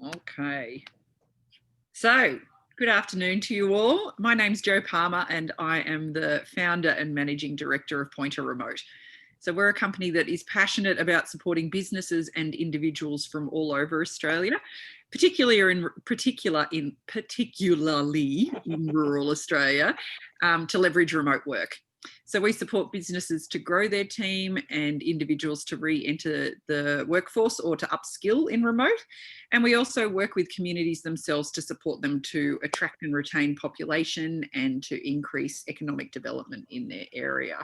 Okay. So, good afternoon to you all. My name's Jo Palmer and I am the founder and managing director of Pointer Remote. So we're a company that is passionate about supporting businesses and individuals from all over Australia, particularly in rural Australia, to leverage remote work. So we support businesses to grow their team and individuals to re-enter the workforce or to upskill in remote. And we also work with communities themselves to support them to attract and retain population and to increase economic development in their area.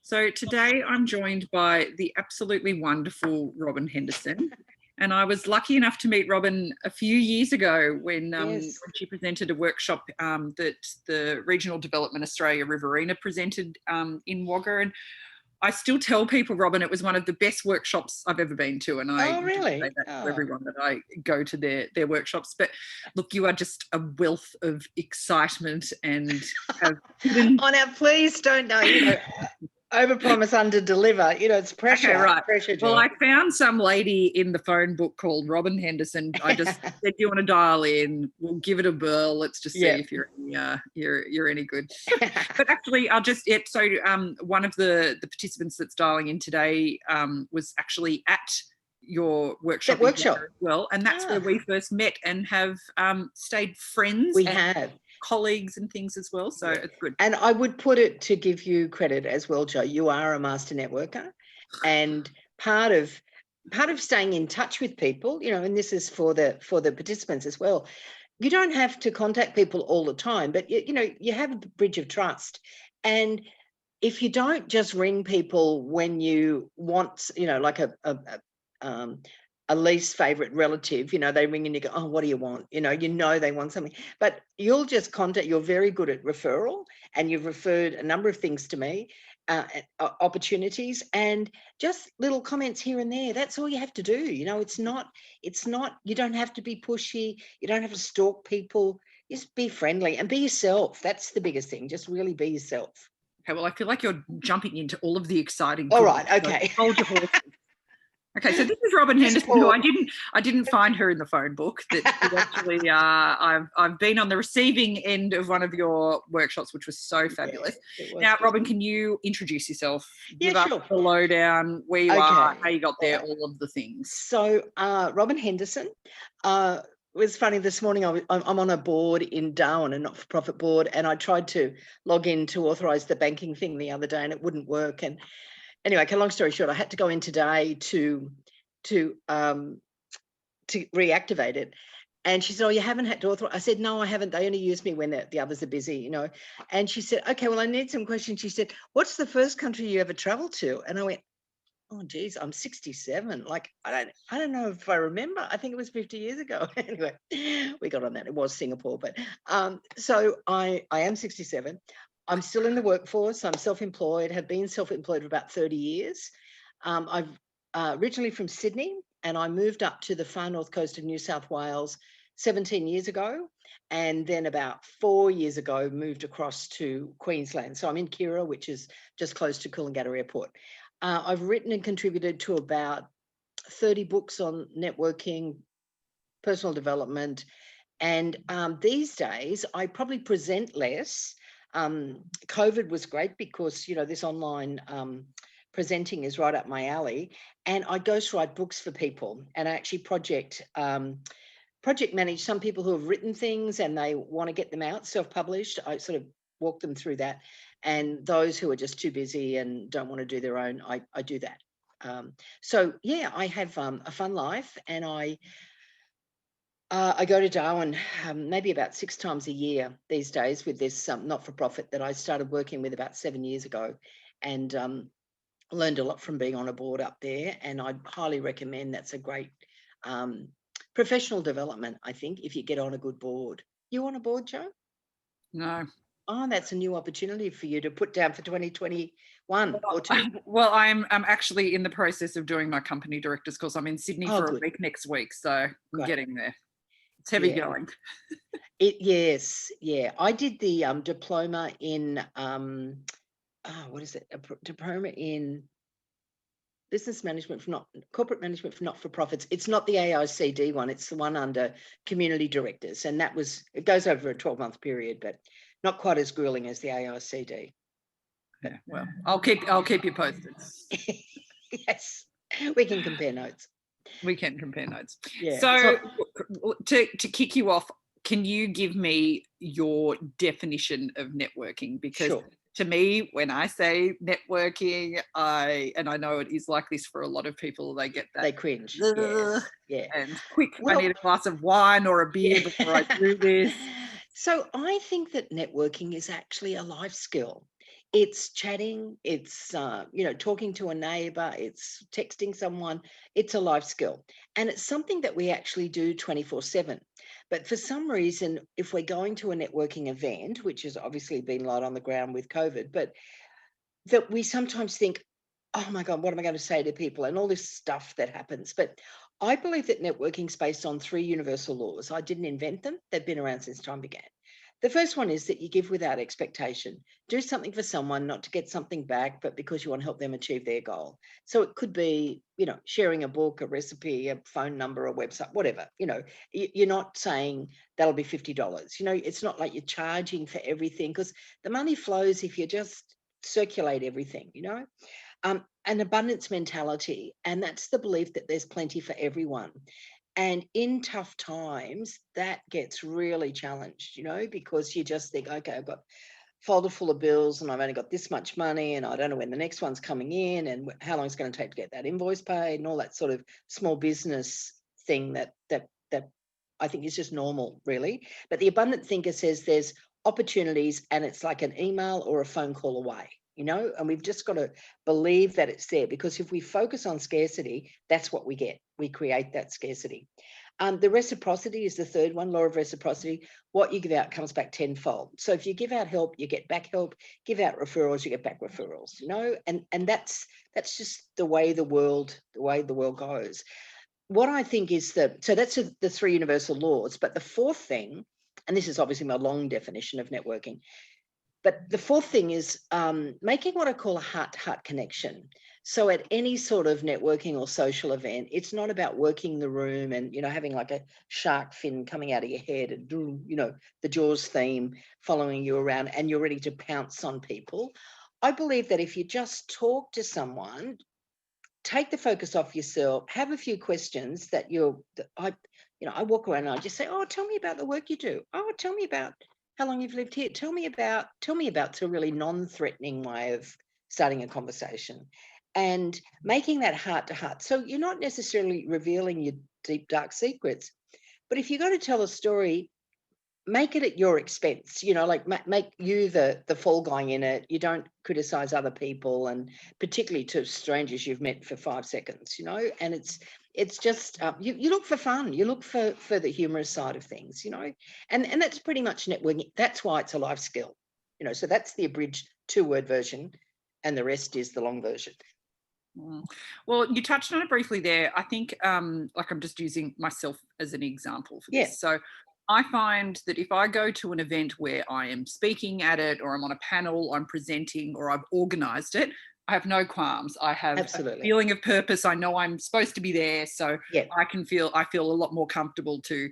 So today I'm joined by the absolutely wonderful Robyn Henderson. And I was lucky enough to meet Robyn a few years ago when she presented a workshop that the Regional Development Australia Riverina presented in Wagga. And I still tell people, Robyn, it was one of the best workshops I've ever been to. And I really say that to everyone that I go to their workshops. But look, you are just a wealth of excitement and have hidden... Oh, now please don't know, overpromise, underdeliver. It's pressure. Okay, right. Pressure, well, I found some lady in the phone book called Robyn Henderson. I just said, "Do you want to dial in? We'll give it a whirl. Let's just see if you're any good." But actually, So one of the participants that's dialing in today was actually at your workshop as well, and that's where we first met and have stayed friends. We have colleagues and things as well, so it's good. And I would put it, to give you credit as well, Jo, you are a master networker, and part of staying in touch with people, and this is for the participants as well. You don't have to contact people all the time, but you have a bridge of trust. And if you don't just ring people when you want, like a least favorite relative, they ring and you go, "Oh, what do you want?" They want something, but you'll just contact. You're very good at referral, and you've referred a number of things to me, opportunities, and just little comments here and there. That's all you have to do. It's not, you don't have to be pushy. You don't have to stalk people. Just be friendly and be yourself. That's the biggest thing. Just really be yourself. Okay, well, I feel like you're jumping into all of the exciting... All right, okay. So hold your horses. Okay, so this is Robyn Henderson, who I didn't find her in the phone book. That actually, I've been on the receiving end of one of your workshops, which was so fabulous. Now, Robyn, can you introduce yourself? Give us the lowdown, where you are, how you got there, all of the things. So, Robyn Henderson. It was funny, this morning I'm on a board in Darwin, a not-for-profit board, and I tried to log in to authorise the banking thing the other day, and it wouldn't work. And anyway, long story short, I had to go in today to reactivate it. And she said, "Oh, you haven't had to authorize?" I said, "No, I haven't. They only use me when the others are busy, And she said, "Okay, well, I need some questions." She said, "What's the first country you ever traveled to?" And I went, "Oh, geez, I'm 67. Like, I don't know if I remember. I think it was 50 years ago." Anyway, we got on that. It was Singapore. But so I am 67. I'm still in the workforce. I'm self-employed, have been self-employed for about 30 years. I've originally from Sydney, and I moved up to the far north coast of New South Wales 17 years ago. And then about 4 years ago, moved across to Queensland. So I'm in Kira, which is just close to Coolangatta Airport. I've written and contributed to about 30 books on networking, personal development. And these days, I probably present less. COVID was great because, this online presenting is right up my alley. And I ghostwrite books for people, and I actually project manage some people who have written things and they want to get them out self-published. I sort of walk them through that. And those who are just too busy and don't want to do their own, I do that. So yeah, I have a fun life, and I go to Darwin maybe about 6 times a year these days with this not-for-profit that I started working with about 7 years ago, and learned a lot from being on a board up there. And I'd highly recommend. That's a great professional development, I think, if you get on a good board. You on a board, Jo? No. Oh, that's a new opportunity for you to put down for 2021 or 2. Well, I'm actually in the process of doing my company director's course. I'm in Sydney for a week next week, so I'm getting there. It's heavy going. Yes, yeah. I did the diploma in what is it? A diploma in business management for corporate management for not-for-profits. It's not the AICD one. It's the one under community directors. And it goes over a 12-month period, but not quite as grueling as the AICD. Yeah, well, I'll keep you posted. Yes, we can compare notes. We can compare notes. Yeah. So to kick you off, can you give me your definition of networking? Because sure. To me, when I say networking, I know it is like this for a lot of people, they get that. They cringe. Yes. Yeah. And quick, I need a glass of wine or a beer before I do this. So I think that networking is actually a life skill. It's chatting, it's talking to a neighbor, it's texting someone. It's a life skill, and it's something that we actually do 24/7. But for some reason, if we're going to a networking event, which has obviously been light on the ground with COVID, but that we sometimes think, oh my God, what am I going to say to people, and all this stuff that happens. But I believe that networking is based on 3 universal laws. I didn't invent them. They've been around since time began. The first one is that you give without expectation. Do something for someone, not to get something back, but because you want to help them achieve their goal. So it could be, sharing a book, a recipe, a phone number, a website, whatever. You're not saying that'll be $50. It's not like you're charging for everything, because the money flows if you just circulate everything, an abundance mentality. And that's the belief that there's plenty for everyone. And in tough times, that gets really challenged, because you just think, okay, I've got a folder full of bills and I've only got this much money and I don't know when the next one's coming in and how long it's going to take to get that invoice paid and all that sort of small business thing that I think is just normal, really. But the abundant thinker says there's opportunities and it's like an email or a phone call away. And we've just got to believe that it's there, because if we focus on scarcity, that's what we get. We create that scarcity. The reciprocity is the third one, law of reciprocity. What you give out comes back tenfold. So if you give out help, you get back help. Give out referrals, you get back referrals. And that's just the way the world goes. What I think is so that's the 3 universal laws. But the fourth thing, and this is obviously my long definition of networking, but the fourth thing is making what I call a heart-to-heart connection. So at any sort of networking or social event, it's not about working the room and, having like a shark fin coming out of your head and, the Jaws theme following you around and you're ready to pounce on people. I believe that if you just talk to someone, take the focus off yourself, have a few questions that I walk around and I just say, oh, tell me about the work you do. Oh, tell me about how long you've lived here. Tell me about to a really non-threatening way of starting a conversation and making that heart to heart. So you're not necessarily revealing your deep, dark secrets, but if you're going to tell a story, make it at your expense, like make you the fall guy in it. You don't criticize other people, and particularly to strangers you've met for 5 seconds, and it's just you look for fun, you look for the humorous side of things, and that's pretty much networking. That's why it's a life skill, so that's the abridged 2-word version, and the rest is the long version. Well, you touched on it briefly there. I think I'm just using myself as an example for this. Yeah. So I find that if I go to an event where I am speaking at it, or I'm on a panel, I'm presenting, or I've organised it, I have no qualms. I have Absolutely. a feeling of purpose. I know I'm supposed to be there, so yeah. I feel a lot more comfortable to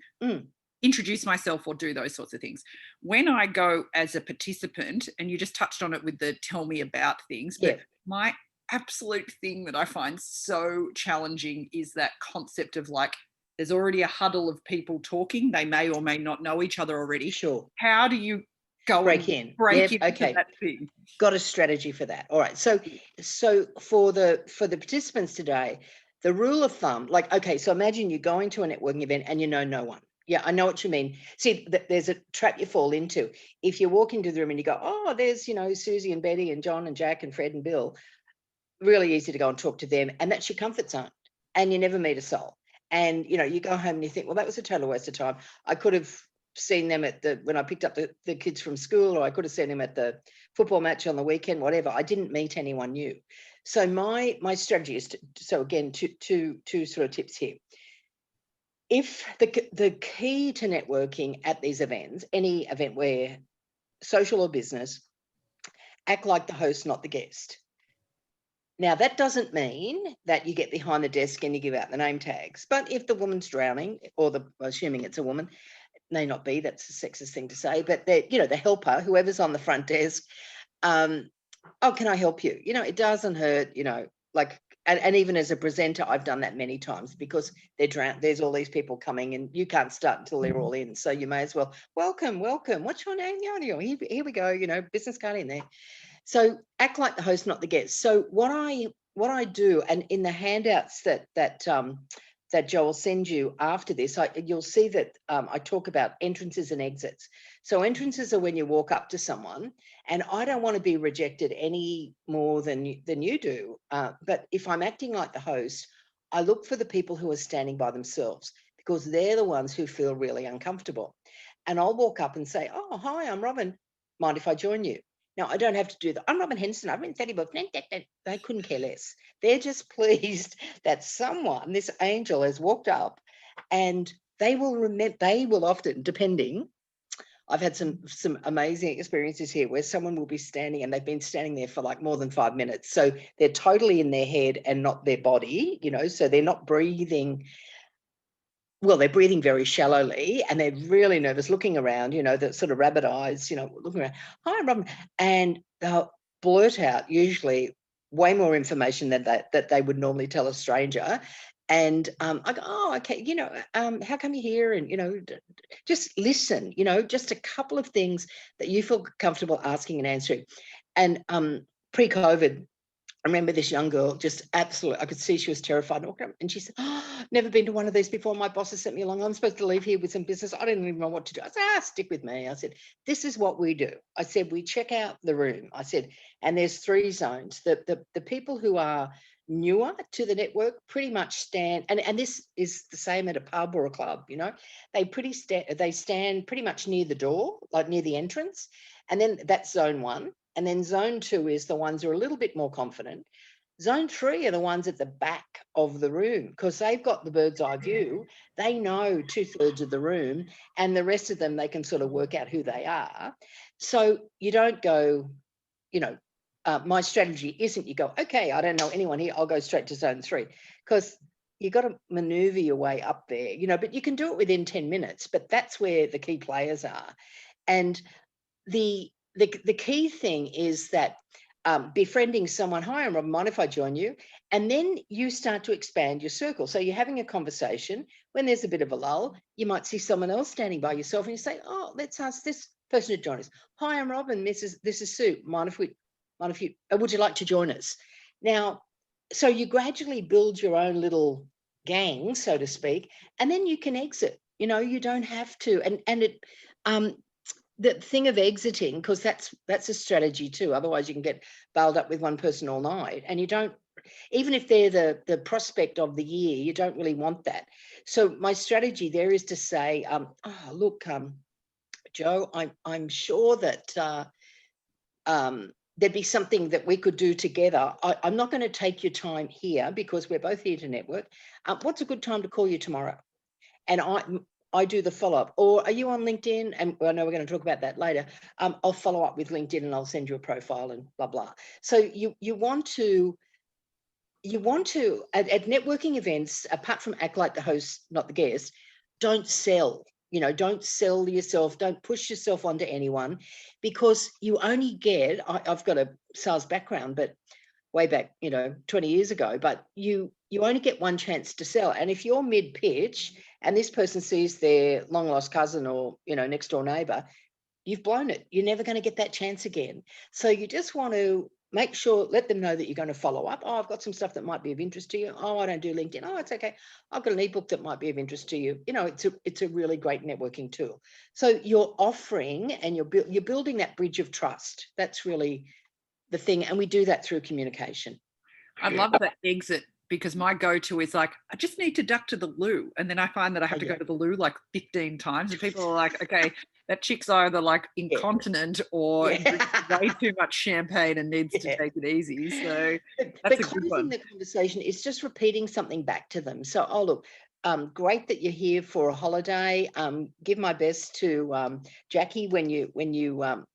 introduce myself or do those sorts of things. When I go as a participant, and you just touched on it with the tell me about things, but my absolute thing that I find so challenging is that concept of like, there's already a huddle of people talking. They may or may not know each other already. Sure. How do you go break into okay. that thing? Got a strategy for that. All right. So for the participants today, the rule of thumb, like, okay, so imagine you're going to a networking event and you know no one. Yeah, I know what you mean. See, there's a trap you fall into. If you walk into the room and you go, oh, there's, Susie and Betty and John and Jack and Fred and Bill, really easy to go and talk to them. And that's your comfort zone. And you never meet a soul. And, you go home and you think, well, that was a total waste of time. I could have seen them when I picked up the kids from school, or I could have seen them at the football match on the weekend, whatever. I didn't meet anyone new. So my strategy is so again, two sort of tips here. If the key to networking at these events, any event where social or business, act like the host, not the guest. Now, that doesn't mean that you get behind the desk and you give out the name tags. But if the woman's drowning, or assuming it's a woman, it may not be, that's a sexist thing to say, but the helper, whoever's on the front desk, oh, can I help you? It doesn't hurt, like, and even as a presenter, I've done that many times because they're drowned. There's all these people coming and you can't start until they're all in. So you may as well, welcome. What's your name? Here we go, business card in there. So act like the host, not the guest. So what I do, and in the handouts that Joe will send you after this, you'll see that I talk about entrances and exits. So entrances are when you walk up to someone, and I don't want to be rejected any more than you do. But if I'm acting like the host, I look for the people who are standing by themselves because they're the ones who feel really uncomfortable. And I'll walk up and say, oh, hi, I'm Robyn. Mind if I join you? Now, I don't have to do that. I'm Robyn Henderson. I've been 30 books. They couldn't care less. They're just pleased that someone, this angel, has walked up, and they will often, depending. I've had some amazing experiences here where someone will be standing and they've been standing there for like more than 5 minutes. So they're totally in their head and not their body, so they're not breathing. Well, they're breathing very shallowly and they're really nervous, looking around, the sort of rabbit eyes, looking around. Hi, Robyn. And they'll blurt out usually way more information than that they would normally tell a stranger. And I go, oh, okay, how come you're here? And, just listen, just a couple of things that you feel comfortable asking and answering. And pre-COVID, I remember this young girl, just absolutely, I could see she was terrified. And she said, oh, never been to one of these before. My boss has sent me along. I'm supposed to leave here with some business. I don't even know what to do. I said, stick with me. I said, this is what we do. I said, we check out the room. I said, and there's 3 zones. The people who are newer to the network pretty much stand, and this is the same at a pub or a club, they stand pretty much near the door, like near the entrance. And then that's zone 1. And then zone 2 is the ones who are a little bit more confident. Zone 3 are the ones at the back of the room because they've got the bird's eye view. They know 2/3 of the room, and the rest of them, they can sort of work out who they are. So you don't go, my strategy isn't you go, okay, I don't know anyone here, I'll go straight to zone 3, because you've got to maneuver your way up there, but you can do it within 10 minutes, but that's where the key players are. And the key thing is that befriending someone, hi, I'm Robyn, mind if I join you? And then you start to expand your circle. So you're having a conversation. When there's a bit of a lull, you might see someone else standing by yourself and you say, oh, let's ask this person to join us. Hi, I'm Robyn, this is Sue. Would you like to join us? Now, so you gradually build your own little gang, so to speak, and then you can exit. You don't have to. And it, the thing of exiting, because that's a strategy too. Otherwise, you can get bailed up with one person all night, and you don't. Even if they're the prospect of the year, you don't really want that. So my strategy there is to say, oh, look, Joe, I'm sure that there'd be something that we could do together. I'm not going to take your time here because we're both here to network. What's a good time to call you tomorrow? And I do the follow-up. Or are you on LinkedIn? And I know we're going to talk about that later. I'll follow up with LinkedIn and I'll send you a profile and blah, blah. So you want to at networking events, apart from act like the host, not the guest, don't sell. Don't sell yourself, don't push yourself onto anyone, because you only get, I've got a sales background, but way back, 20 years ago, but you only get one chance to sell. And if you're mid-pitch and this person sees their long-lost cousin or, next door neighbor, you've blown it. You're never going to get that chance again. So you just want to make sure, let them know that you're going to follow up. Oh, I've got some stuff that might be of interest to you. Oh, I don't do LinkedIn. Oh, it's okay. I've got an ebook that might be of interest to you. It's a really great networking tool. So you're offering and you're building that bridge of trust. That's really the thing. And we do that through communication. I love that exit, because my go-to is like, I just need to duck to the loo. And then I find that I have to go to the loo like 15 times. And people are like, okay, that chick's either like incontinent or drinks way too much champagne and needs to take it easy. So that's a good one. The conversation is just repeating something back to them. So, oh, look, great that you're here for a holiday. Give my best to Jackie when you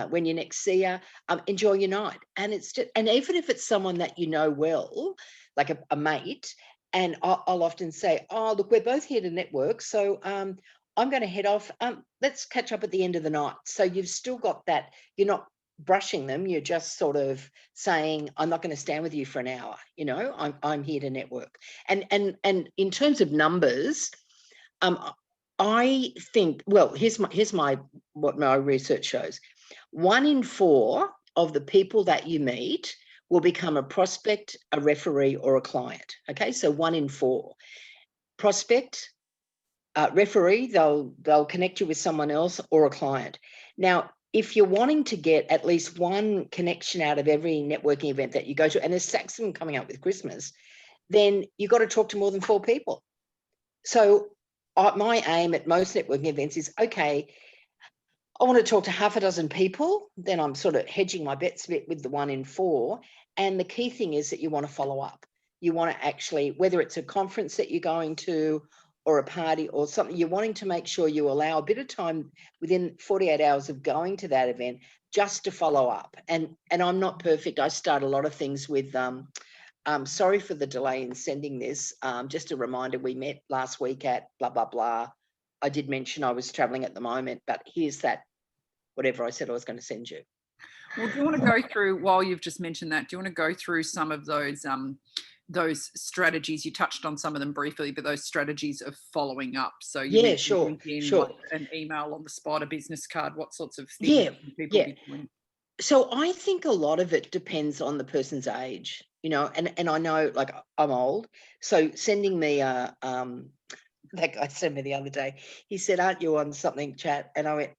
when you next see her, enjoy your night. And it's just, and even if it's someone that you know well, like a mate, and I'll often say, oh, look, we're both here to network. So I'm going to head off. Let's catch up at the end of the night. So you've still got that, you're not brushing them. You're just sort of saying, I'm not going to stand with you for an hour. You know, I'm here to network. And in terms of numbers, I think, well, here's my what my research shows. 1 in 4 of the people that you meet will become a prospect, a referee, or a client. Okay, so 1 in 4. Prospect, referee, they'll connect you with someone else, or a client. Now, if you're wanting to get at least one connection out of every networking event that you go to, and there's stacks of them coming up with Christmas, then you've got to talk to more than 4 people. So my aim at most networking events is, okay, I want to talk to half a dozen people, then I'm sort of hedging my bets a bit with the 1 in 4. And the key thing is that you want to follow up. You want to actually, whether it's a conference that you're going to or a party or something, you're wanting to make sure you allow a bit of time within 48 hours of going to that event just to follow up. And I'm not perfect. I start a lot of things with, sorry for the delay in sending this. Just a reminder, we met last week at blah, blah, blah. I did mention I was traveling at the moment, but here's that, whatever I said I was going to send you. Well, do you want to go through, while you've just mentioned that, do you want to go through some of those strategies? You touched on some of them briefly, but those strategies of following up. So you mentioned LinkedIn, like an email on the spot, a business card, what sorts of things can people be doing? So I think a lot of it depends on the person's age, you know, and I know, like, I'm old, so sending me a that guy sent me the other day. He said, "Aren't you on something chat?" And I went,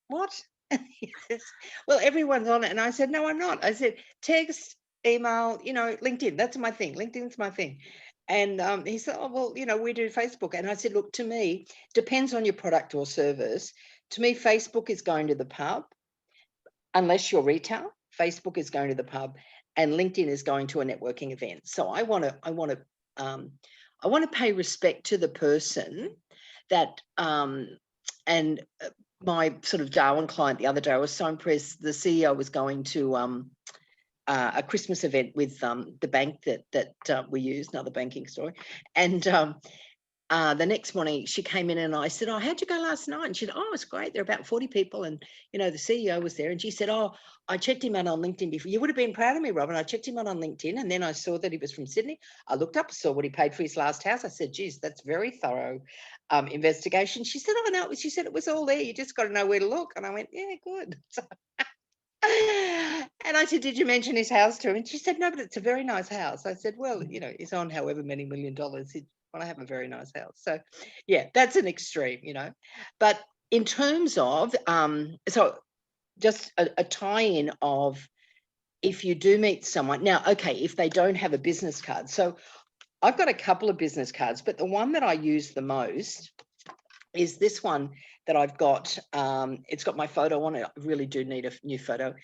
"What?" And he says, "Well, everyone's on it." And I said, "No, I'm not." I said, "Text, email, you know, LinkedIn. That's my thing. LinkedIn's my thing." And he said, "Oh, well, you know, we do Facebook." And I said, "Look, to me, depends on your product or service. To me, Facebook is going to the pub. Unless you're retail, Facebook is going to the pub, and LinkedIn is going to a networking event." So I want to pay respect to the person that, and my sort of Darwin client the other day, I was so impressed. The CEO was going to a Christmas event with the bank that we use, another banking story, and the next morning she came in and I said, "Oh, how'd you go last night?" And she said, "Oh, it was great. There were about 40 people. And, you know, the CEO was there." And she said, "Oh, I checked him out on LinkedIn before. You would have been proud of me, Robyn. I checked him out on LinkedIn. And then I saw that he was from Sydney. I looked up, saw what he paid for his last house." I said, "Geez, that's very thorough investigation." She said, "Oh, no." She said, "It was all there. You just got to know where to look." And I went, "Yeah, good." So, and I said, "Did you mention his house to him?" And she said, "No, but it's a very nice house." I said, "Well, you know, he's on however many $1 million. He'd want to have a very nice house." So yeah, that's an extreme, you know. But in terms of, so just a tie-in of, if you do meet someone, now, okay, if they don't have a business card. So I've got a couple of business cards, but the one that I use the most is this one that I've got. It's got my photo on it. I really do need a new photo.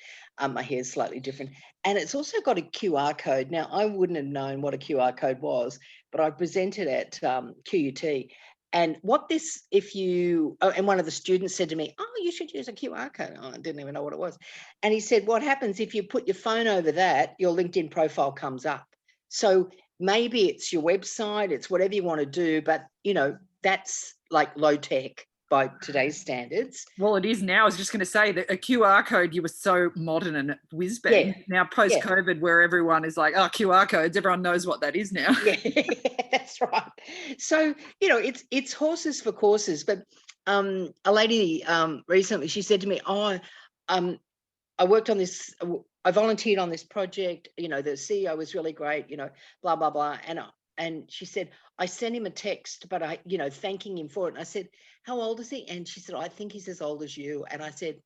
My hair's slightly different. And it's also got a QR code. Now, I wouldn't have known what a QR code was, but I presented at QUT. And what this, and one of the students said to me, "Oh, you should use a QR code." Oh, I didn't even know what it was. And he said, "What happens if you put your phone over that, your LinkedIn profile comes up." So maybe it's your website, it's whatever you want to do, but, you know, that's like low tech by today's standards. Well, it is now. I was just going to say that a QR code, you were so modern and whiz bang. Yeah. Now, post COVID, where everyone is like, "Oh, QR codes," everyone knows what that is now. Yeah, that's right. So, you know, it's horses for courses. But a lady recently, she said to me, "Oh, I worked on this. I volunteered on this project. You know, the CEO was really great. You know, blah blah blah." And she said, "I sent him a text, but I, you know, thanking him for it." And I said, "How old is he?" And she said, "I think he's as old as you." And I said,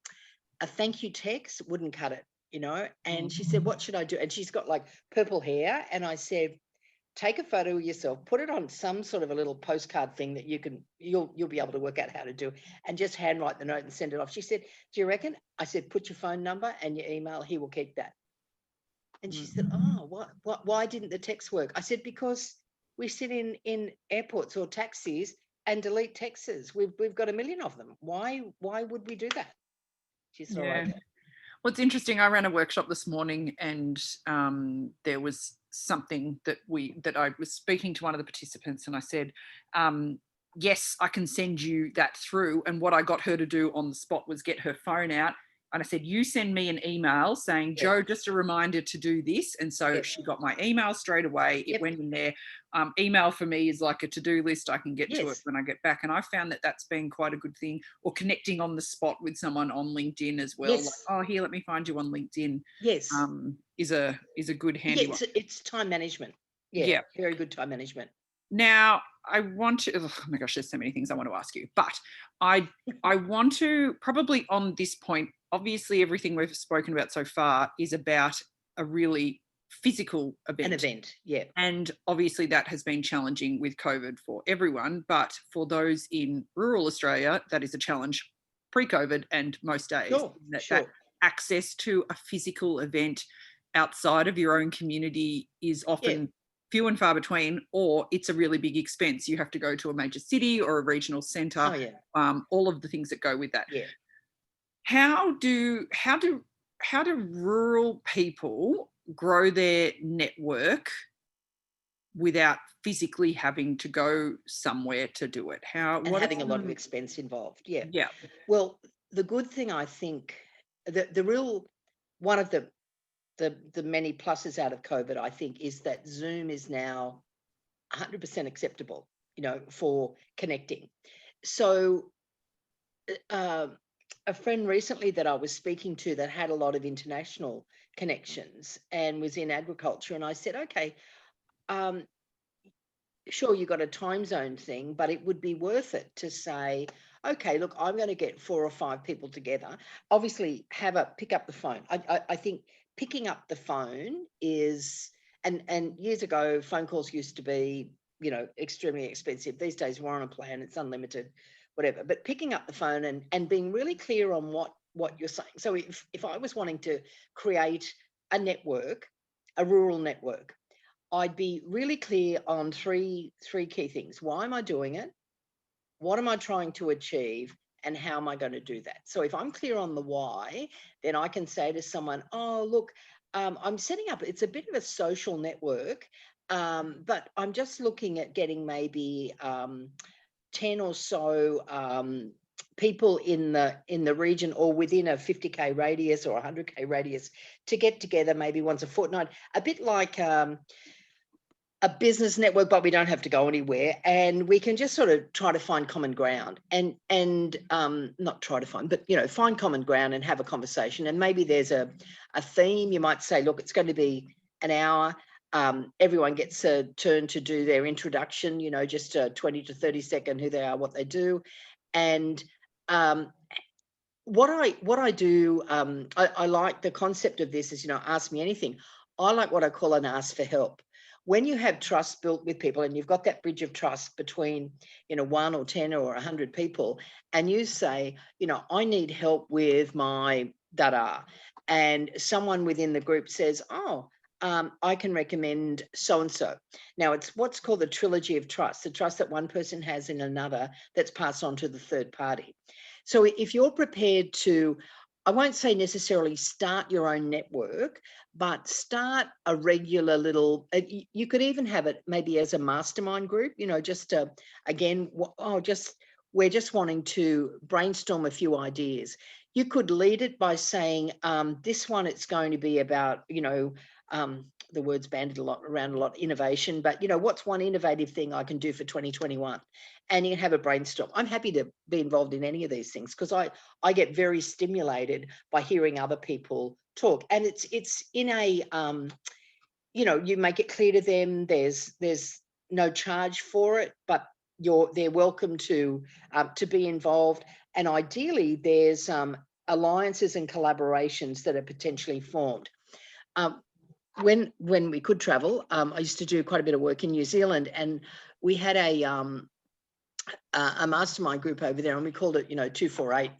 "A thank you text wouldn't cut it, you know." And she said, "What should I do?" And she's got like purple hair. And I said, "Take a photo of yourself, put it on some sort of a little postcard thing that you'll be able to work out how to do, and just handwrite the note and send it off." She said, "Do you reckon?" I said, "Put your phone number and your email. He will keep that." And she said, "Oh, why didn't the text work?" I said, "Because we sit in airports or taxis and delete texts. We've got a million of them. Why would we do that?" She said, "Oh, okay." Well, it's interesting. I ran a workshop this morning, and there was something that I was speaking to one of the participants, and I said, yes, I can send you that through. And what I got her to do on the spot was get her phone out. And I said, you send me an email saying, Joe, just a reminder to do this. And so she got my email straight away. It went in there. Email for me is like a to-do list. I can get to it when I get back. And I found that that's been quite a good thing. Or connecting on the spot with someone on LinkedIn as well. Like, oh, here, let me find you on LinkedIn. Is a good handy one. It's time management. Yeah, very good time management. Now, I want to, oh my gosh, there's so many things I want to ask you, but I want to probably on this point, obviously everything we've spoken about so far is about a really physical event. An event, yeah. And obviously that has been challenging with COVID for everyone, but for those in rural Australia, that is a challenge pre-COVID and most days. That access to a physical event outside of your own community is often few and far between, or it's a really big expense. You have to go to a major city or a regional centre. All of the things that go with that. How do rural people grow their network without physically having to go somewhere to do it? And having a lot of expense involved. Well, the good thing, I think, the real one of the many pluses out of COVID, I think, is that Zoom is now 100% acceptable, for connecting. So a friend recently that I was speaking to that had a lot of international connections and was in agriculture, and I said, okay, sure, you got a time zone thing, but it would be worth it to say, okay, look, I'm going to get 4 or 5 people together. Obviously, pick up the phone. I think picking up the phone is, and years ago, phone calls used to be, extremely expensive. These days, we're on a plan, it's unlimited, whatever. But picking up the phone and being really clear on what you're saying. So if I was wanting to create a network, a rural network, I'd be really clear on three key things. Why am I doing it? What am I trying to achieve? And how am I going to do that? So if I'm clear on the why, then I can say to someone, oh, look, I'm setting up, it's a bit of a social network, but I'm just looking at getting maybe 10 or so people in the region or within a 50k radius or 100k radius to get together maybe once a fortnight, a bit like a business network, but we don't have to go anywhere, and we can just sort of try to find common ground and not try to find, but find common ground and have a conversation. And maybe there's a theme. You might say, look, it's going to be an hour. Everyone gets a turn to do their introduction, just a 20 to 30 second, who they are, what they do. And what I do, I like the concept of this is, ask me anything. I like what I call an ask for help. When you have trust built with people and you've got that bridge of trust between, 1 or 10 or 100 people, and you say, I need help with my da-da, and someone within the group says, oh, I can recommend so-and-so. Now, it's what's called the trilogy of trust, the trust that one person has in another that's passed on to the third party. So if you're prepared to, I won't say necessarily start your own network, but start a regular little, you could even have it maybe as a mastermind group, just again, we're just wanting to brainstorm a few ideas. You could lead it by saying, this one, it's going to be about, the word's bandied around a lot, innovation, but what's one innovative thing I can do for 2021? And you have a brainstorm. I'm happy to be involved in any of these things because I get very stimulated by hearing other people talk. And it's in a, you make it clear to them there's no charge for it, but they're welcome to be involved. And ideally there's alliances and collaborations that are potentially formed. When we could travel, I used to do quite a bit of work in New Zealand, and we had a mastermind group over there, and we called it, 248,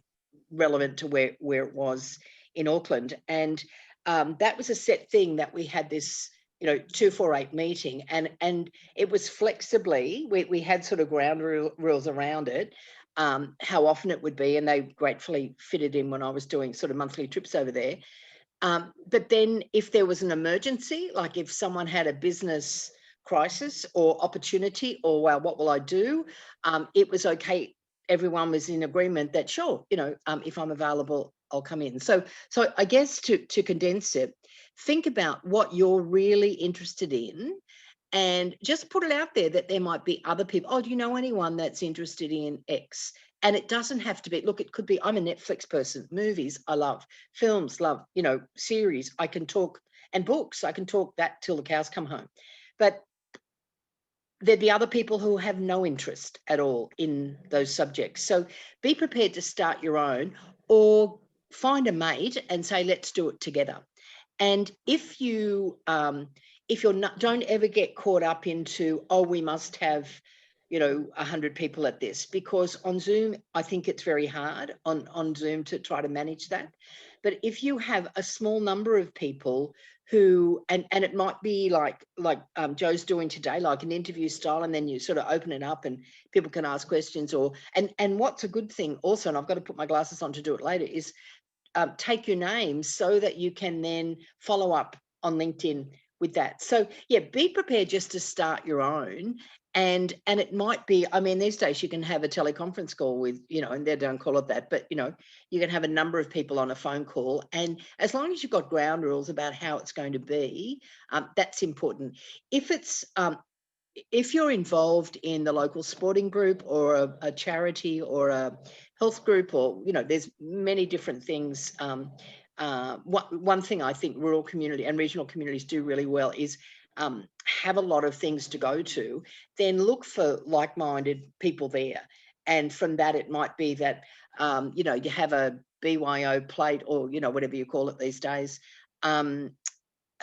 relevant to where it was in Auckland. And that was a set thing that we had this, 248 meeting, and it was flexibly, we had sort of ground rules around it. how often it would be, and they gratefully fitted in when I was doing sort of monthly trips over there. But then if there was an emergency, like if someone had a business crisis or opportunity, or, well, what will I do? It was okay. Everyone was in agreement that, sure, if I'm available, I'll come in. So I guess to condense it, think about what you're really interested in, and just put it out there that there might be other people. Oh, do you know anyone that's interested in X? And it doesn't have to be, look, it could be, I'm a Netflix person, movies, I love films, love, series. I can talk, and books, I can talk that till the cows come home. But there'd be other people who have no interest at all in those subjects. So be prepared to start your own, or find a mate and say, let's do it together. And if you're not, don't ever get caught up into, oh, we must have 100 people at this, because on Zoom, I think it's very hard on Zoom to try to manage that. But if you have a small number of people who, and it might be like Joe's doing today, like an interview style, and then you sort of open it up and people can ask questions, or and what's a good thing also, and I've got to put my glasses on to do it later, is take your name so that you can then follow up on LinkedIn with that. So yeah, be prepared just to start your own. And it might be, I mean, these days you can have a teleconference call with, and they don't call it that, but you can have a number of people on a phone call. And as long as you've got ground rules about how it's going to be, that's important. If you're involved in the local sporting group, or a charity, or a health group, or, there's many different things. One thing I think rural community and regional communities do really well is have a lot of things to go to, then look for like-minded people there. And from that, it might be that, you have a BYO plate, or, whatever you call it these days.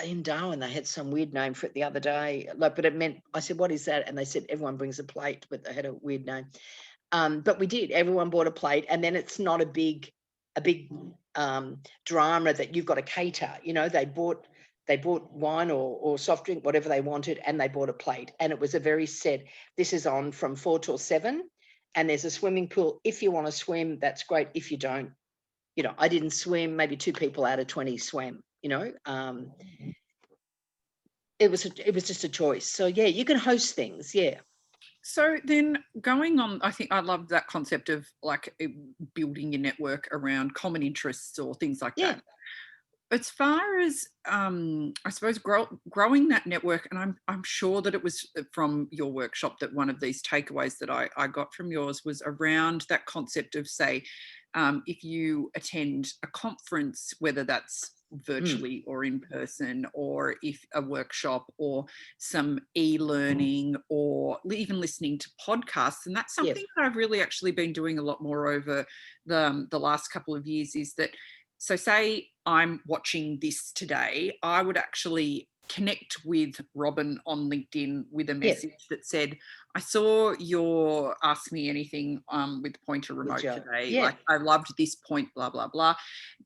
In Darwin, they had some weird name for it the other day, but it meant, I said, what is that? And they said, everyone brings a plate, but they had a weird name. But we did, everyone bought a plate, and then it's not a big drama that you've got to cater. They bought wine or soft drink, whatever they wanted, and they bought a plate. And it was a very set, this is on from 4 till 7, and there's a swimming pool. If you want to swim, that's great. If you don't, I didn't swim, maybe 2 people out of 20 swam, it was just a choice. So yeah, you can host things. Yeah. So then going on, I think I love that concept of like building your network around common interests or things like that. As far as I suppose growing that network, and I'm sure that it was from your workshop that one of these takeaways that I got from yours was around that concept of, say, if you attend a conference, whether that's virtually or in person, or if a workshop or some e-learning, or even listening to podcasts, and that's something that I've really actually been doing a lot more over the last couple of years, is that, so say I'm watching this today, I would actually connect with Robyn on LinkedIn with a message that said, I saw your Ask Me Anything with Pointer Remote today. Like, I loved this point, blah, blah, blah.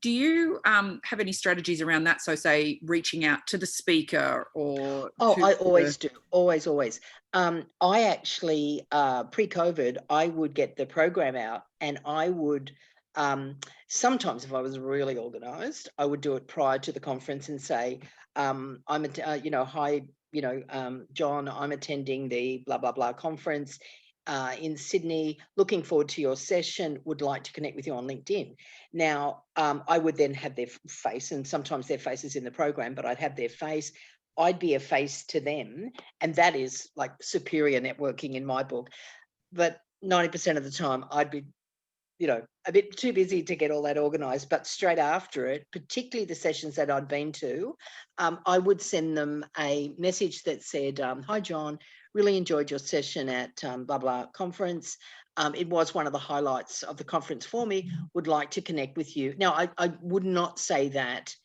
Do you have any strategies around that? So say reaching out to the speaker or... I always do. Always. I actually, pre-COVID, I would get the program out, and I would... sometimes, if I was really organized, I would do it prior to the conference and say, hi, John, I'm attending the blah, blah, blah conference in Sydney, looking forward to your session, would like to connect with you on LinkedIn. Now, I would then have their face, and sometimes their face is in the program, but I'd have their face. I'd be a face to them, and that is like superior networking in my book. But 90% of the time, I'd be a bit too busy to get all that organized. But straight after it, particularly the sessions that I'd been to, I would send them a message that said, hi, John, really enjoyed your session at blah, blah conference. It was one of the highlights of the conference for me, would like to connect with you. Now, I would not say that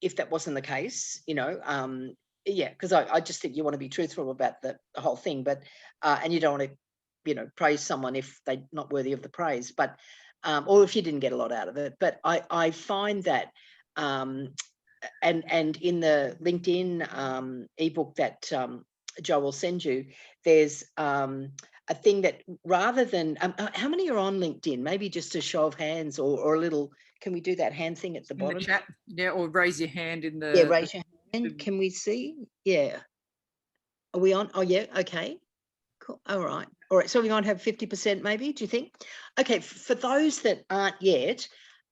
if that wasn't the case, because I just think you want to be truthful about the whole thing, but, and you don't want to, praise someone if they're not worthy of the praise, but, or if you didn't get a lot out of it. But I find that, and in the LinkedIn ebook that Joe will send you, there's a a thing that rather than, how many are on LinkedIn? Maybe just a show of hands or a little, can we do that hand thing at the In bottom? the chat, yeah, or raise your hand in Yeah, raise your hand. Can we see? Yeah. Are we on? Oh, yeah. Okay. Cool. All right. All right. So we might have 50% maybe, do you think? Okay. For those that aren't yet,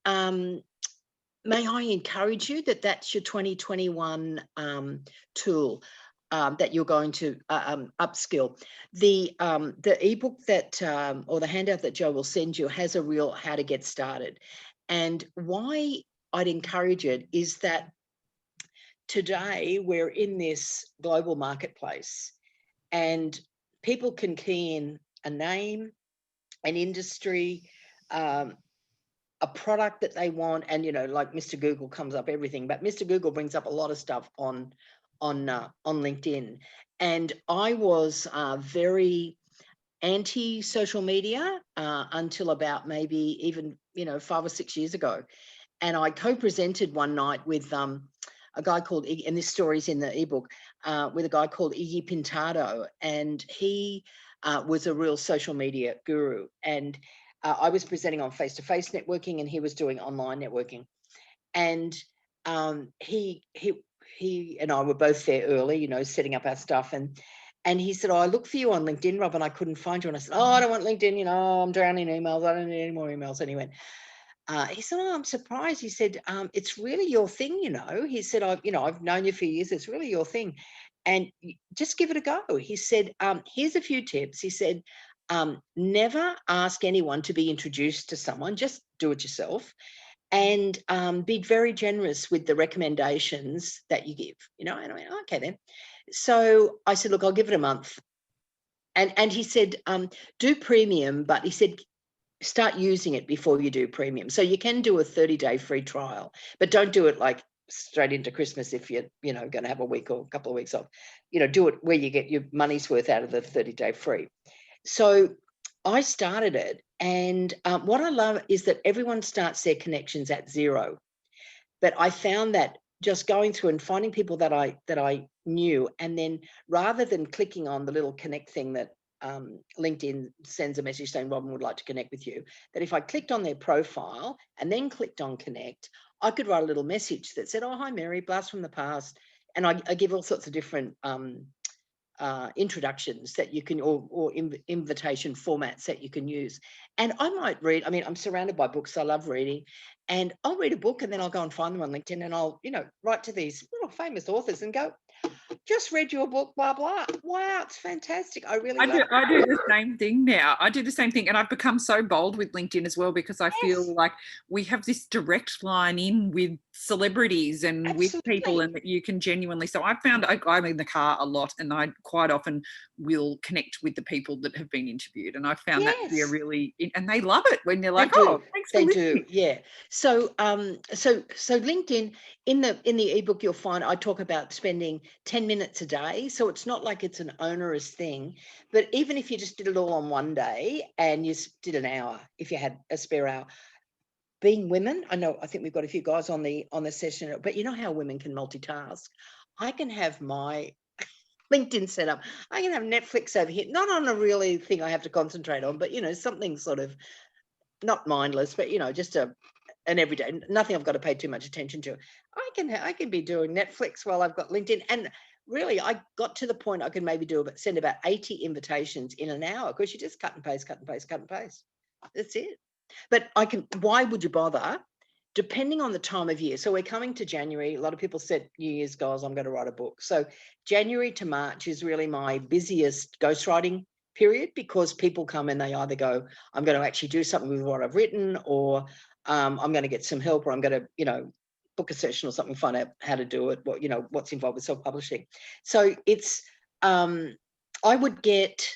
may I encourage you that that's your 2021 tool that you're going to upskill. The ebook that, or the handout that Joe will send you has a real how to get started. And why I'd encourage it is that today we're in this global marketplace and people can key in a name, an industry, a product that they want, and like Mr. Google comes up everything, but Mr. Google brings up a lot of stuff on LinkedIn. And I was very anti social media until about maybe even 5 or 6 years ago. And I co-presented one night with a guy called Iggy, and this story's in the ebook, with a guy called Iggy Pintado, and he was a real social media guru. And I was presenting on face-to-face networking, and he was doing online networking. And he and I were both there early, setting up our stuff. And he said, "Oh, I looked for you on LinkedIn, Rob, and I couldn't find you." And I said, "Oh, I don't want LinkedIn. I'm drowning in emails. I don't need any more emails." And he went, he said, "Oh, I'm surprised." He said, "It's really your thing, He said, I've known you for years. It's really your thing. And just give it a go." He said, "Here's a few tips." He said, "Never ask anyone to be introduced to someone. Just do it yourself. And be very generous with the recommendations that you give." And I went, "Okay, then." So I said, "Look, I'll give it a month." And he said, "Do premium," but he said, "Start using it before you do premium." So you can do a 30-day free trial, but don't do it like straight into Christmas if you're, going to have a week or a couple of weeks off. Do it where you get your money's worth out of the 30-day free. So I started it, and what I love is that everyone starts their connections at zero. But I found that just going through and finding people that I knew, and then rather than clicking on the little connect thing that LinkedIn sends a message saying Robyn would like to connect with you, that if I clicked on their profile and then clicked on connect, I could write a little message that said, "Oh, hi Mary, blast from the past." And I give all sorts of different introductions that you can, or invitation formats that you can use. And I might read, I'm surrounded by books. I love reading, and I'll read a book and then I'll go and find them on LinkedIn, and I'll, write to these little famous authors and go, "Just read your book, blah, blah. Wow, it's fantastic. I really love it." I do the same thing now. I do the same thing. And I've become so bold with LinkedIn as well, because I Yes, feel like we have this direct line in with celebrities and with people, absolutely. and that you can genuinely. So I found I'm in the car a lot, and I quite often will connect with the people that have been interviewed. And I found that to be a Yes. really, and they love it when they're They like, do. "Oh, thanks for They listening." do. Yeah. So so LinkedIn, in the ebook you'll find I talk about spending 10 minutes a day. So it's not like it's an onerous thing, but even if you just did it all on one day and you did an hour, if you had a spare hour. Being women, I think we've got a few guys on the session, but you know how women can multitask. I can have my LinkedIn set up. I can have Netflix over here, not on a really thing I have to concentrate on, but something sort of not mindless, but just an everyday, nothing I've got to pay too much attention to. I can be doing Netflix while I've got LinkedIn. And really, I got to the point I could maybe send about 80 invitations in an hour, because you just cut and paste, cut and paste, cut and paste. That's it. But why would you bother? Depending on the time of year. So we're coming to January. A lot of people set New Year's goals. I'm going to write a book. So January to March is really my busiest ghostwriting period, because people come and they either go, "I'm going to actually do something with what I've written," or I'm going to get some help, or I'm going to, book a session or something, find out how to do it, what's involved with self-publishing. So it's, I would get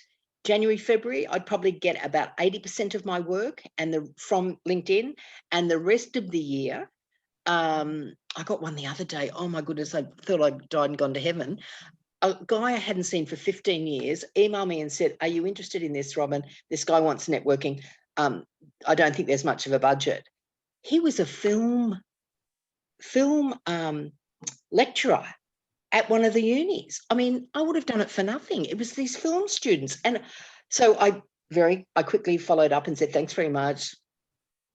January, February, I'd probably get about 80% of my work from LinkedIn, and the rest of the year, I got one the other day. Oh my goodness, I thought I'd died and gone to heaven. A guy I hadn't seen for 15 years emailed me and said, "Are you interested in this, Robyn? This guy wants networking. I don't think there's much of a budget." He was a film lecturer at one of the unis. I would have done it for nothing. It was these film students. And So I quickly followed up and said, thanks very much.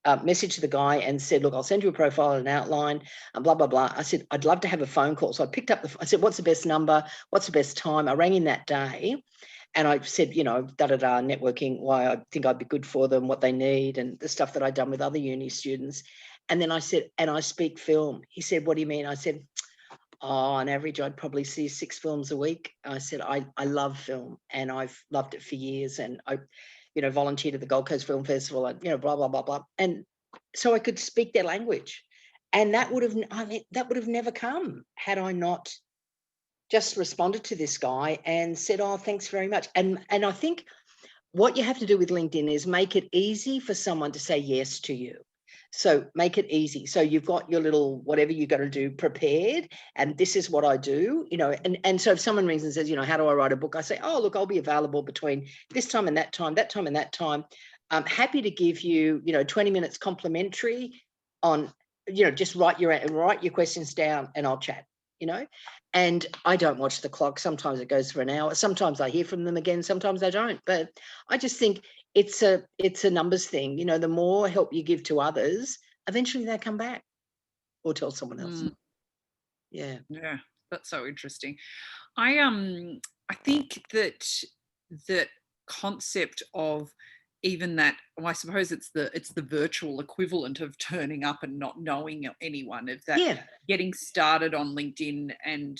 Messaged the guy and said, look, I'll send you a profile and an outline and blah, blah, blah. I said, I'd love to have a phone call. So I picked up I said, what's the best number? What's the best time? I rang in that day and I said, networking, why I think I'd be good for them, what they need, and the stuff that I'd done with other uni students. And then I said, and I speak film. He said, what do you mean? I said, on average, I'd probably see 6 films a week. I said, I love film and I've loved it for years. And I, volunteered at the Gold Coast Film Festival and, blah, blah, blah, blah. And so I could speak their language. And that would have never come had I not just responded to this guy and said, oh, thanks very much. And I think what you have to do with LinkedIn is make it easy for someone to say yes to you. So make it easy. So you've got your little whatever you got to do prepared, and this is what I do, and so if someone rings and says, how do I write a book? I say, oh, look, I'll be available between this time and that time, that time and that time. I'm happy to give you, 20 minutes complimentary on, just write your questions down and I'll chat, and I don't watch the clock. Sometimes it goes for an hour. Sometimes I hear from them again. Sometimes I don't. But I just think it's a numbers thing. The more help you give to others, eventually they come back or tell someone else. Yeah. Yeah, that's so interesting. I think that concept of even that, well, I suppose it's the virtual equivalent of turning up and not knowing anyone, of that. Yeah. Getting started on LinkedIn and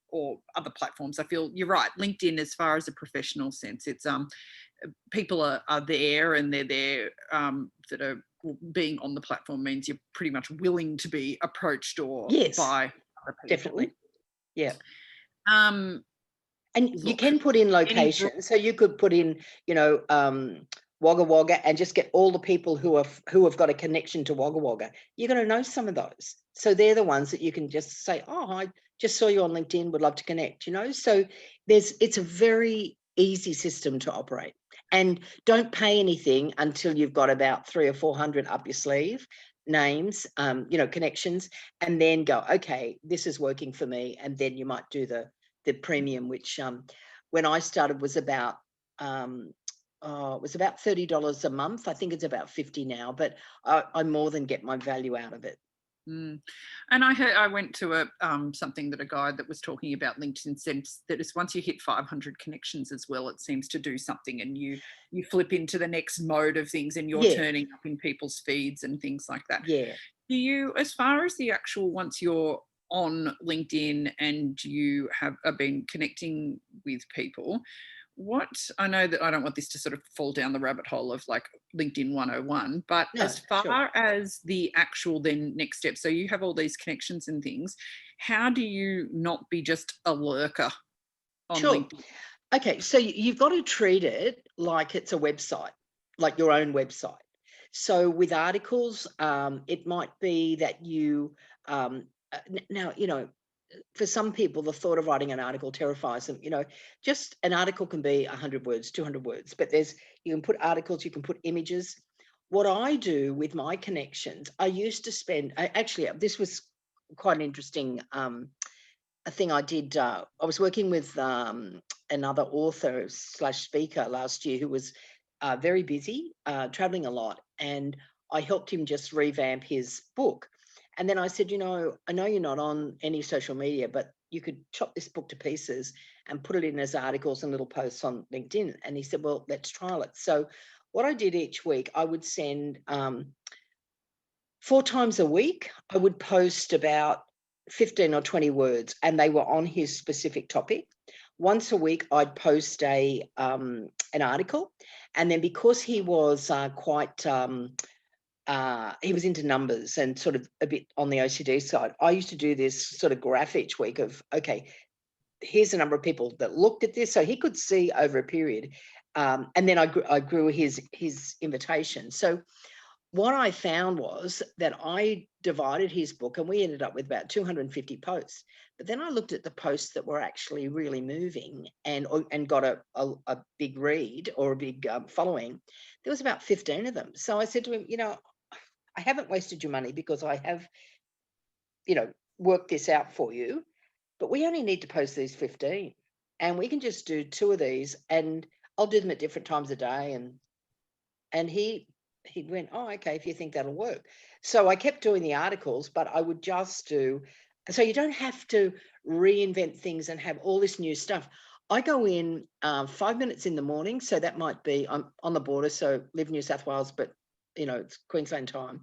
or other platforms. I feel you're right. LinkedIn, as far as a professional sense, it's people are there and they're there that are being on the platform means you're pretty much willing to be approached or Yes, by other people. definitely. Yeah. And you can put in locations. So you could put in, Wagga Wagga and just get all the people who have got a connection to Wagga Wagga. You're going to know some of those. So they're the ones that you can just say, oh, I just saw you on LinkedIn, would love to connect, So it's a very easy system to operate. And don't pay anything until you've got about 300 or 400 up your sleeve names, connections, and then go, okay, this is working for me. And then you might do the premium, which when I started was about it was about $30 a month. I think it's about 50 now, but I more than get my value out of it. And I went to a something that a guy that was talking about LinkedIn said that is once you hit 500 connections as well, it seems to do something, and you flip into the next mode of things, and you're turning up in people's feeds and things like that. Yeah. Do you, as far as the actual, once you're on LinkedIn and you have been connecting with people, what, I know that I don't want this to sort of fall down the rabbit hole of like LinkedIn 101, but as far as the actual then next step, so you have all these connections and things, how do you not be just a lurker on LinkedIn? Okay, so you've got to treat it like it's a website, like your own website. So with articles, it might be that you now, for some people, the thought of writing an article terrifies them. Just an article can be 100 words, 200 words, but you can put articles, you can put images. What I do with my connections, I used to spend, actually, this was quite an interesting a thing I did. I was working with another author / speaker last year who was very busy, traveling a lot, and I helped him just revamp his book. And then I said, I know you're not on any social media, but you could chop this book to pieces and put it in as articles and little posts on LinkedIn. And he said, well, let's trial it. So what I did each week, I would send 4 times a week, I would post about 15 or 20 words, and they were on his specific topic. Once a week, I'd post an article. And then because he was quite... he was into numbers and sort of a bit on the OCD side, I used to do this sort of graph each week of, okay, here's the number of people that looked at this, so he could see over a period. And then I grew his invitation. So what I found was that I divided his book and we ended up with about 250 posts. But then I looked at the posts that were actually really moving and got a big read or a big following. There was about 15 of them. So I said to him, I haven't wasted your money because I have, worked this out for you, but we only need to post these 15 and we can just do 2 of these. And I'll do them at different times of day. And he went, oh, okay, if you think that'll work. So I kept doing the articles, but I would just do, so you don't have to reinvent things and have all this new stuff. I go in 5 minutes in the morning. So that might be, I'm on the border, so live in New South Wales, but it's Queensland time.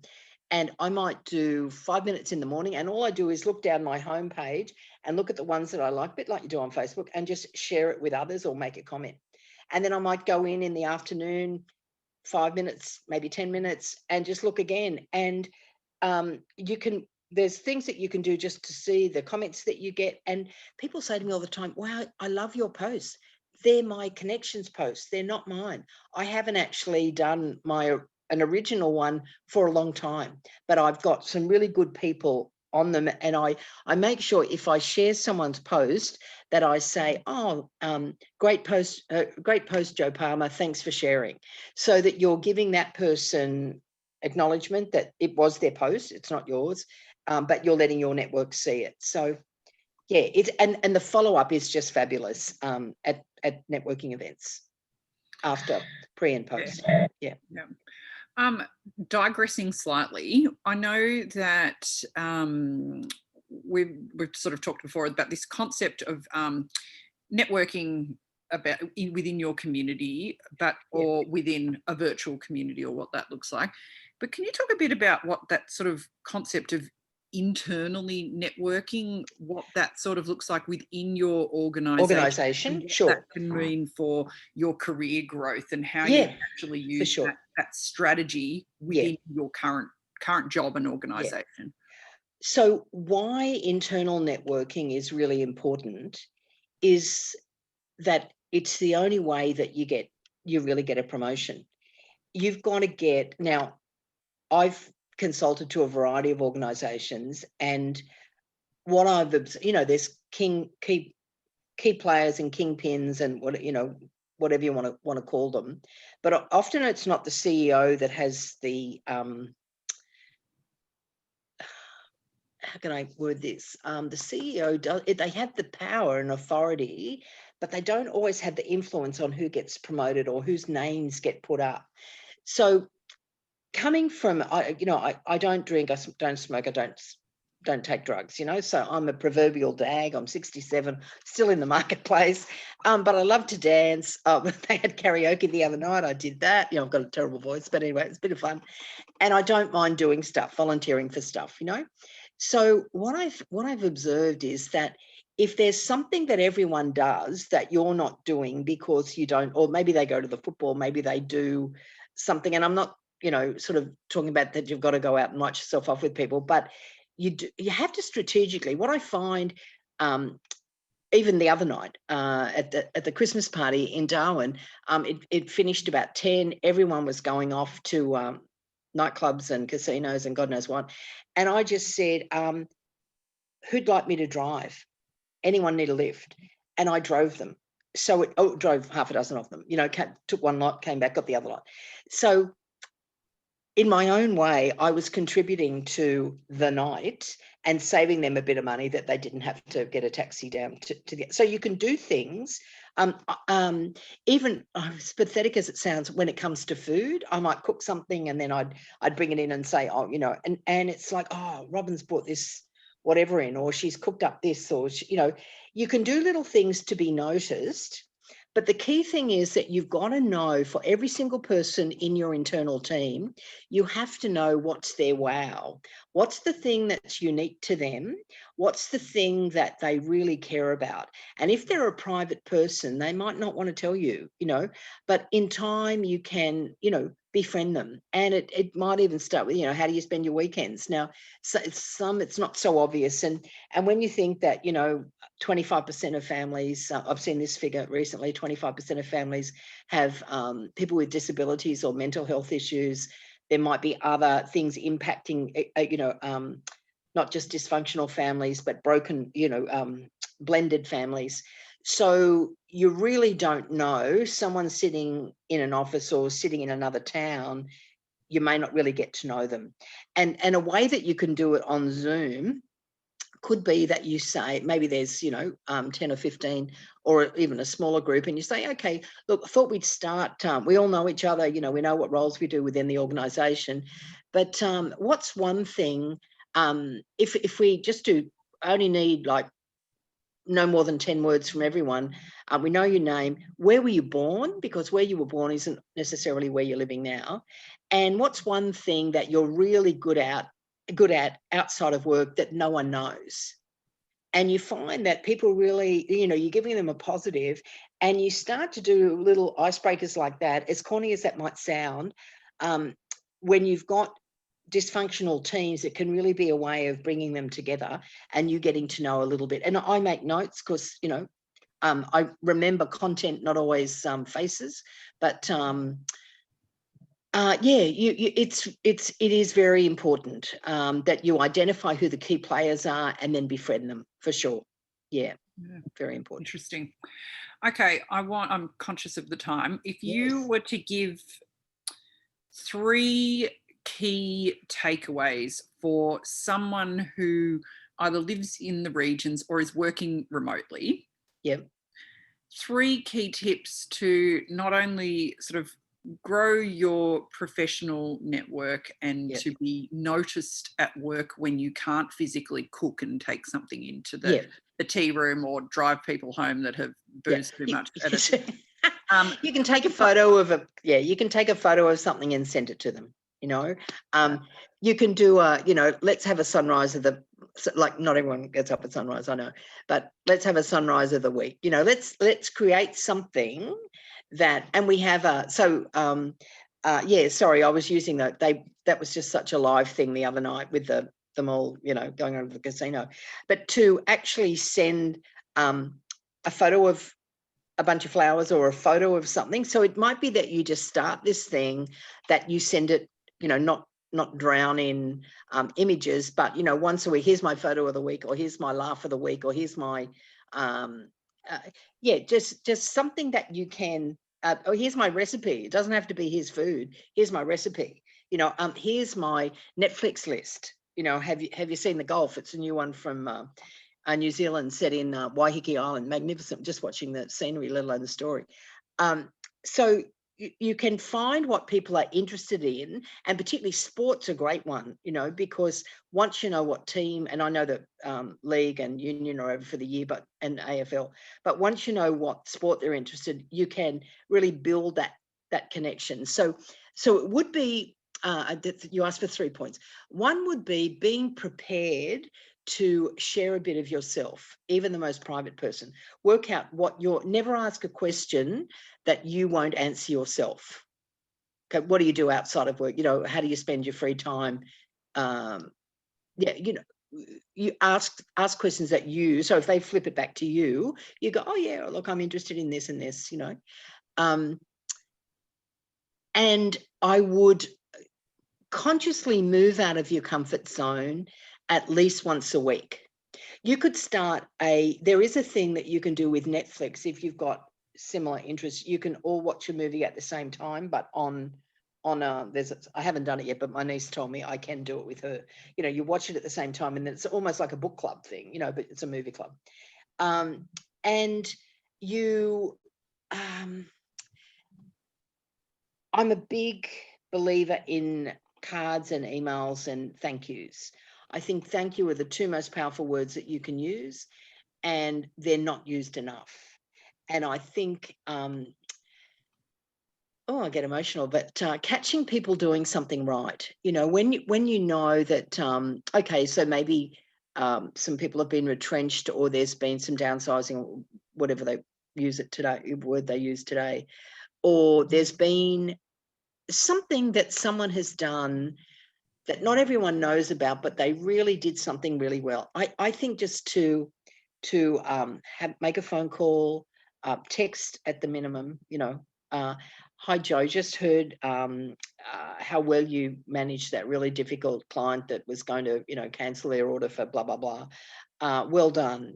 And I might do 5 minutes in the morning. And all I do is look down my homepage and look at the ones that I like, a bit like you do on Facebook, and just share it with others or make a comment. And then I might go in the afternoon, 5 minutes, maybe 10 minutes, and just look again. And there's things that you can do just to see the comments that you get. And people say to me all the time, wow, I love your posts. They're my connections posts. They're not mine. I haven't actually done an original one for a long time, but I've got some really good people on them. And I make sure if I share someone's post that I say, oh, great post, Joe Palmer, thanks for sharing. So that you're giving that person acknowledgement that it was their post, it's not yours, but you're letting your network see it. So yeah, and the follow-up is just fabulous at networking events after, pre and post. Yeah. Digressing slightly, I know that we've sort of talked before about this concept of networking within your community, or within a virtual community, or what that looks like. But can you talk a bit about what that sort of concept of internally networking, what that sort of looks like within your organisation, sure, that can mean for your career growth, and how you actually use that strategy within your current job and organisation. So why internal networking is really important is that it's the only way that you really get a promotion. You've got to get, now I've consulted to a variety of organizations, and what I've observed, there's key players and kingpins and whatever you want to call them, but often it's not the CEO that has the how can I word this? The CEO they have the power and authority, but they don't always have the influence on who gets promoted or whose names get put up. So coming from, I don't drink, I don't smoke, I don't take drugs, so I'm a proverbial dag. I'm 67, still in the marketplace, but I love to dance. They had karaoke the other night. I did that. I've got a terrible voice, but anyway, it's a bit of fun. And I don't mind doing stuff, volunteering for stuff, So what I've observed is that if there's something that everyone does that you're not doing because you don't, or maybe they go to the football, maybe they do something, and I'm not, sort of talking about that you've got to go out and write yourself off with people, but you have to strategically. What I find, even the other night at the Christmas party in Darwin, it finished about 10. Everyone was going off to nightclubs and casinos and God knows what. And I just said, who'd like me to drive? Anyone need a lift? And I drove them. So it drove half a dozen of them, took one lot, came back, got the other lot. So in my own way, I was contributing to the night and saving them a bit of money that they didn't have to get a taxi down to get. So you can do things, even as pathetic as it sounds, when it comes to food. I might cook something and then I'd bring it in and say, oh, and it's like, oh, Robyn's brought this whatever in, or she's cooked up this, or you can do little things to be noticed. But the key thing is that you've got to know, for every single person in your internal team, you have to know what's their wow. What's the thing that's unique to them? What's the thing that they really care about? And if they're a private person, they might not want to tell you, but in time you can, befriend them. And it might even start with, how do you spend your weekends? Now, so it's not so obvious. And when you think that, 25% of families, I've seen this figure recently, 25% of families have people with disabilities or mental health issues. There might be other things impacting, not just dysfunctional families, but broken, blended families. So you really don't know. Someone sitting in an office or sitting in another town, you may not really get to know them. And a way that you can do it on Zoom, could be that you say, maybe there's, 10 or 15 or even a smaller group, and you say, okay, look, I thought we'd start, we all know each other, we know what roles we do within the organisation, but what's one thing, if we just only need like no more than 10 words from everyone, we know your name, where were you born, because where you were born isn't necessarily where you're living now, and what's one thing that you're really good at outside of work that no one knows. And you find that people really, you're giving them a positive, and you start to do little icebreakers like that, as corny as that might sound. When you've got dysfunctional teams, it can really be a way of bringing them together and you getting to know a little bit. And I make notes because, I remember content, not always faces, but it is very important that you identify who the key players are and then befriend them, for sure. Yeah, very important. Interesting. Okay, I'm conscious of the time. If you were to give 3 key takeaways for someone who either lives in the regions or is working remotely. Yep. 3 key tips to not only sort of grow your professional network and to be noticed at work when you can't physically cook and take something into the tea room or drive people home that have boozed too much. You can take a photo of you can take a photo of something and send it to them. You can do let's have a sunrise of the, like, not everyone gets up at sunrise, I know, but let's have a sunrise of the week. Let's create something that, and we have sorry, I was using that was just such a live thing the other night with them all, going over to the casino, but to actually send a photo of a bunch of flowers or a photo of something. So it might be that you just start this thing, that you send it, not drown in images, but, once a week, here's my photo of the week, or here's my laugh of the week, or here's my, just something that you can, oh, here's my recipe. It doesn't have to be his food. Here's my recipe. Here's my Netflix list. Have you seen The Golf? It's a new one from New Zealand, set in Waiheke Island. Magnificent, just watching the scenery, let alone the story. So you can find what people are interested in, and particularly sport's a great one, because once you know what team, and I know that league and union are over for the year, and AFL, but once you know what sport they're interested, you can really build that connection. So it would be, you asked for 3 points. One would be being prepared to share a bit of yourself, even the most private person. Work out never ask a question that you won't answer yourself. Okay, what do you do outside of work? How do you spend your free time? You ask questions that so if they flip it back to you, you go, oh yeah, look, I'm interested in this and this, and I would consciously move out of your comfort zone at least once a week. You could start there is a thing that you can do with Netflix. If you've got similar interests, you can all watch a movie at the same time, but I haven't done it yet, but my niece told me I can do it with her. You watch it at the same time, and it's almost like a book club thing, but it's a movie club. And you, I'm a big believer in cards and emails and thank yous. I think thank you are the 2 most powerful words that you can use, and they're not used enough. And I think, I get emotional, but catching people doing something right, when you know that, okay, so maybe some people have been retrenched, or there's been some downsizing, or whatever they use it today, word they use today, or there's been something that someone has done that not everyone knows about, but they really did something really well. I think just to make a phone call, text at the minimum, hi Joe, just heard how well you managed that really difficult client that was going to, cancel their order for blah, blah, blah. Well done,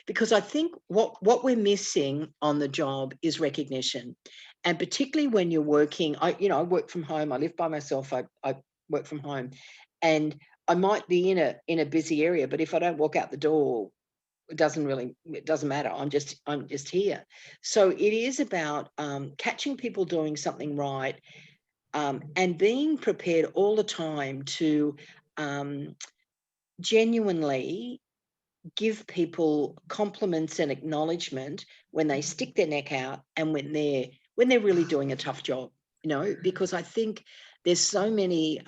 because I think what we're missing on the job is recognition. And particularly when you're working, I work from home, I live by myself, I work from home. And I might be in a busy area, but if I don't walk out the door, it doesn't matter. I'm just here. So it is about catching people doing something right, and being prepared all the time to genuinely give people compliments and acknowledgement when they stick their neck out and when they're really doing a tough job, because I think there's so many,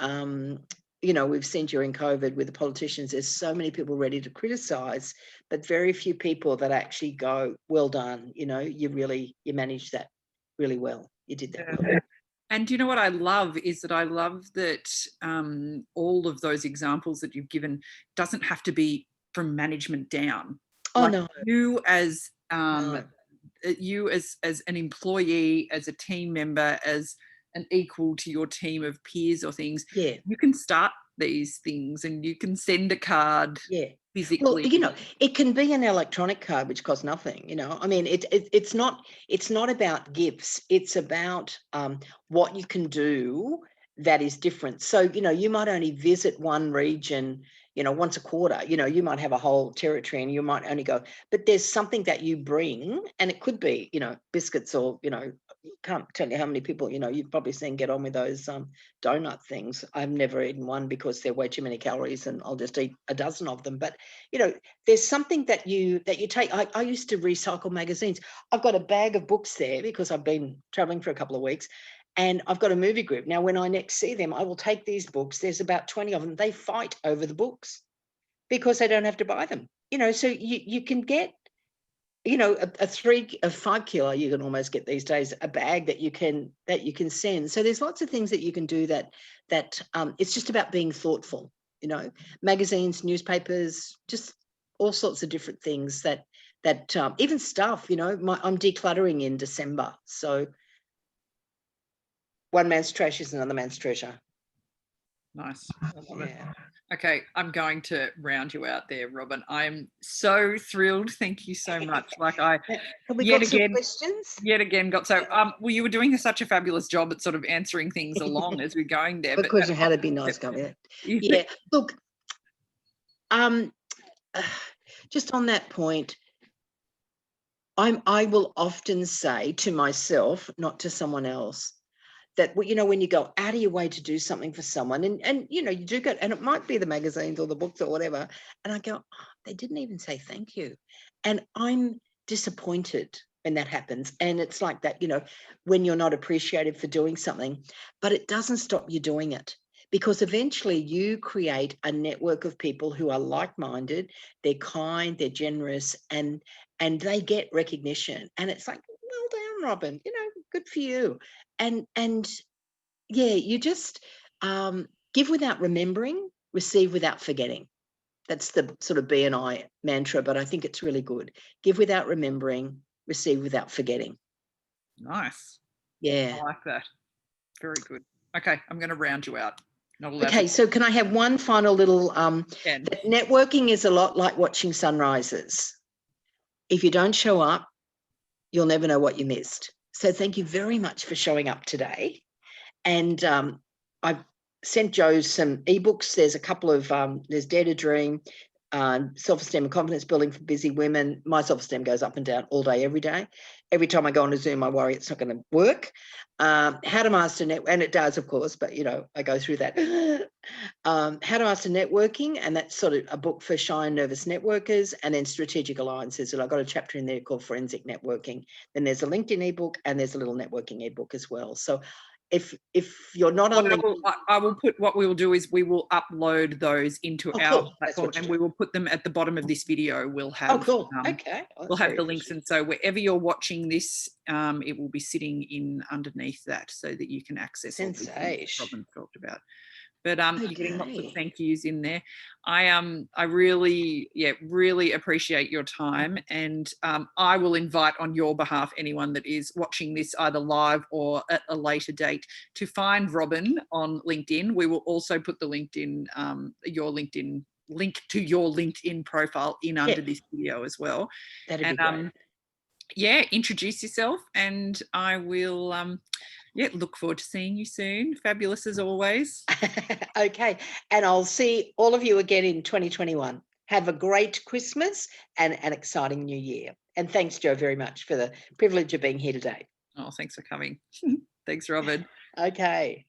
we've seen during COVID with the politicians, there's so many people ready to criticize, but very few people that actually go, well done, you managed that really well. You did that well. And you know what I love is that I love that all of those examples that you've given doesn't have to be from management down. Oh, like no. you as No. you as an employee, as a team member, as an equal to your team of peers or things, Yeah. you can start these things and you can send a card Yeah. Well, physically. it can be an electronic card which costs nothing. I mean, it's not about gifts. It's about what you can do that is different. So, you might only visit one region, once a quarter. You might have a whole territory and you might only go, but there's something that you bring, and it could be, biscuits or, can't tell you how many people, you've probably seen get on with those donut things. I've never eaten one because they're way too many calories and I'll just eat a dozen of them. But, there's something that you take. I used to recycle magazines. I've got a bag of books there because I've been traveling for a couple of weeks. And I've got a movie group. Now, when I next see them, I will take these books. There's about 20 of them. They fight over the books because they don't have to buy them. So you can get, a 5 kilo, you can almost get these days, a bag that you can send. So there's lots of things that you can do that it's just about being thoughtful, magazines, newspapers, just all sorts of different things that even stuff, I'm decluttering in December. So one man's trash is another man's treasure. Nice. Yeah. Okay, I'm going to round you out there, Robyn. I'm so thrilled. Thank you so much. Have we got some questions? Yet again got so well, you were doing such a fabulous job at sort of answering things along as we're going there. Because you had to be nice, can't we? Yeah. Look, just on that point, I will often say to myself, not to someone else, that, when you go out of your way to do something for someone, and you do go, and it might be the magazines or the books or whatever, and I go, oh, they didn't even say thank you. And I'm disappointed when that happens. And it's like that, when you're not appreciated for doing something, but it doesn't stop you doing it. Because eventually you create a network of people who are like-minded, they're kind, they're generous, and they get recognition. And it's like, well done, Robyn, good for you. And yeah, you just give without remembering, receive without forgetting. That's the sort of B&I mantra, but I think it's really good. Give without remembering, receive without forgetting. Nice. Yeah. I like that. Very good. Okay, I'm going to round you out. Okay, so can I have one final little, that networking is a lot like watching sunrises. If you don't show up, you'll never know what you missed. So thank you very much for showing up today. And I've sent Joe some ebooks. There's a couple of, there's Dare to Dream, self-esteem and confidence building for busy women. My self-esteem goes up and down all day, every day. Every time I go on a Zoom, I worry it's not going to work. How to Master Network, and it does, of course, but, I go through that. How to Master Networking, and that's sort of a book for shy and nervous networkers, and then Strategic Alliances. And I've got a chapter in there called Forensic Networking. Then there's a LinkedIn ebook, and there's a little networking ebook as well. So if you're not on LinkedIn, I will put, what we will do is we will upload those into our platform, and we will put them at the bottom of this video. We'll have okay. We'll have the links, and so wherever you're watching this, it will be sitting in underneath that, so that you can access all the things Robyn talked about. But you're getting lots of thank yous in there. I really appreciate your time, and I will invite on your behalf anyone that is watching this either live or at a later date to find Robyn on LinkedIn. We will also put the LinkedIn, your LinkedIn link to your LinkedIn profile in under this video as well. That'd be great. Yeah, introduce yourself, and I will Yeah, look forward to seeing you soon. Fabulous as always. Okay. And I'll see all of you again in 2021. Have a great Christmas and an exciting new year. And thanks, Joe, very much for the privilege of being here today. Oh, thanks for coming. Thanks, Robyn. Okay.